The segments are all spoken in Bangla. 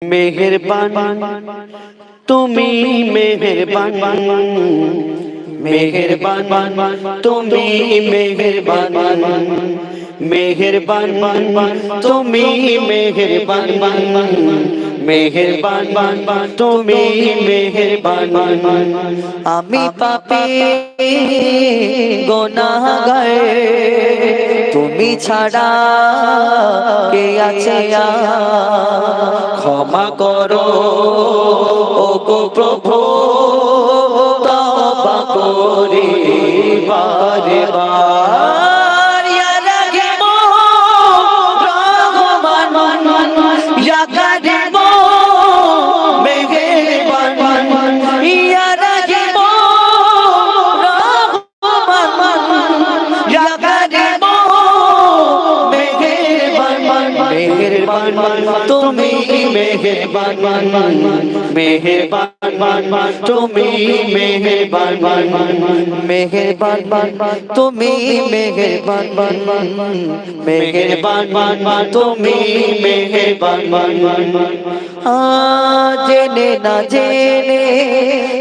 মেহেরবান তুমি মেহেরবান মেহেরবান তুমি মেহেরবান মেহেরবান তুমি মেহেরবান মেহেরবান তুমি মেহেরবান আমি পাপী গুনাহগার তুমি ছাড়া কে আছে ক্ষমা করো ওগো প্রভু তওবা করি বারে বার ইয়া রাহিম রহমান ইয়া কারীম মেহেরবান ইয়া রাহিম রহমান ইয়া কারীম মেহেরবান তুমি মেহেরবান মেহেরবান তুমি মেহেরবান মেহেরবান তুমি মেহেরবান মেহেরবান তুমি মেহেরবান জেনে না জেনে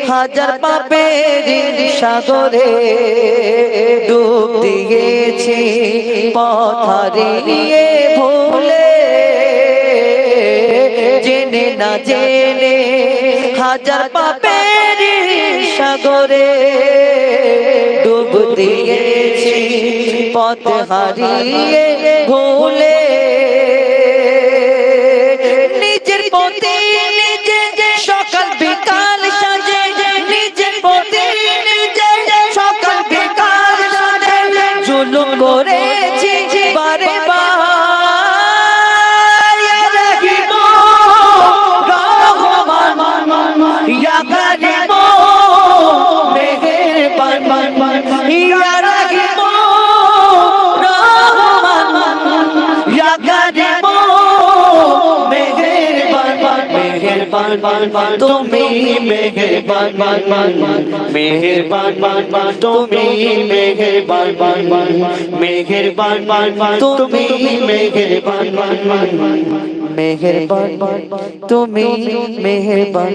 হাজার পাপের সাগরে ডুব দিয়েছি পথ হারিয়ে ভুলে জেনে না জেনে হাজার পাপের সাগরে ডুব দিয়েছি পথ হারিয়ে ভুলে নিজের প্রতি নিজে সকাল বিকাল সাজে নিজের প্রতি নিজে সকাল বিকাল সাজে জুলুম করেছি বারে বার ইয়া রাহিম রহমান ইয়া কারীম মেহেরবান ইয়া রাহিম রহমান ইয়া কারীম মেহেরবান তুমি মেহেরবান মেহেরবান তুমি মেহেরবান মেহেরবান তুমি মেহেরবান মেহেরবান তুমি মেহেরবান।